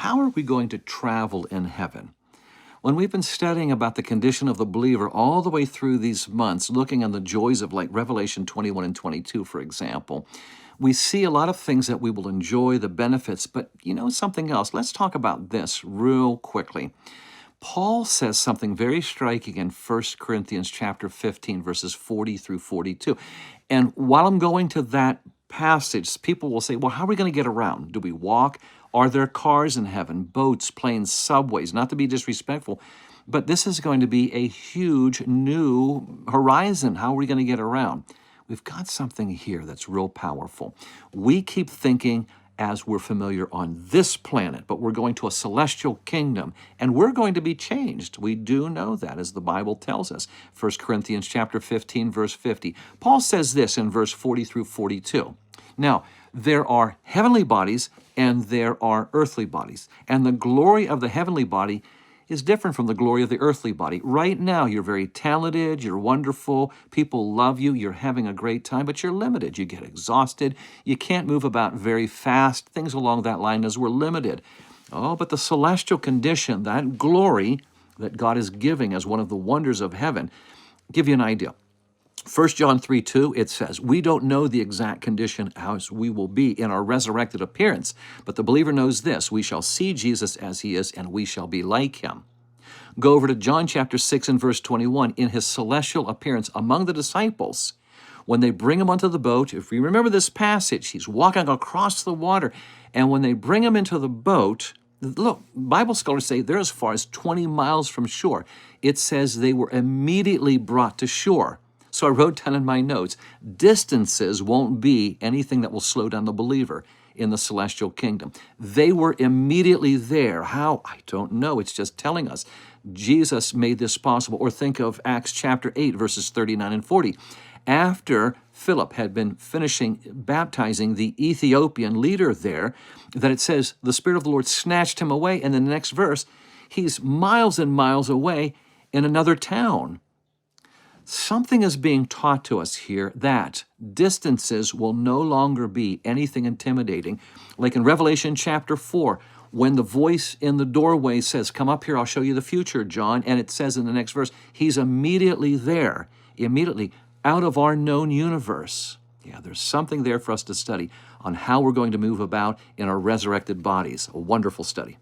how are we going to travel in heaven? When we've been studying about the condition of the believer all the way through these months, looking on the joys of like Revelation 21 and 22, for example, we see a lot of things that we will enjoy, the benefits, but you know something else? Let's talk about this real quickly. Paul says something very striking in 1 Corinthians chapter 15, verses 40 through 42. And while I'm going to that passage, people will say, well, how are we going to get around? Do we walk? Are there cars in heaven, boats, planes, subways? Not to be disrespectful, but this is going to be a huge new horizon. How are we going to get around? We've got something here that's real powerful. We keep thinking as we're familiar on this planet, but we're going to a celestial kingdom, and we're going to be changed. We do know that, as the Bible tells us. 1 Corinthians chapter 15, verse 50. Paul says this in verse 40 through 42. Now, there are heavenly bodies and there are earthly bodies, and the glory of the heavenly body is different from the glory of the earthly body. Right now, you're very talented, you're wonderful, people love you, you're having a great time, but you're limited. You get exhausted, you can't move about very fast, things along that line as we're limited. Oh, but the celestial condition, that glory that God is giving as one of the wonders of heaven, I'll give you an idea. 1 John 3:2, it says, we don't know the exact condition as we will be in our resurrected appearance, but the believer knows this, we shall see Jesus as he is, and we shall be like him. Go over to John chapter 6 and verse 21, in his celestial appearance among the disciples, when they bring him onto the boat, if you remember this passage, he's walking across the water, and when they bring him into the boat, look, Bible scholars say they're as far as 20 miles from shore. It says they were immediately brought to shore. So I wrote down in my notes, distances won't be anything that will slow down the believer in the celestial kingdom. They were immediately there. How? I don't know. It's just telling us. Jesus made this possible. Or think of Acts chapter 8, verses 39 and 40. After Philip had been finishing baptizing the Ethiopian leader there, that it says the Spirit of the Lord snatched him away. And in the next verse, he's miles and miles away in another town. Something is being taught to us here that distances will no longer be anything intimidating. Like in Revelation chapter 4, when the voice in the doorway says, come up here, I'll show you the future, John. And it says in the next verse, he's immediately there, immediately out of our known universe. Yeah, there's something there for us to study on how we're going to move about in our resurrected bodies. A wonderful study.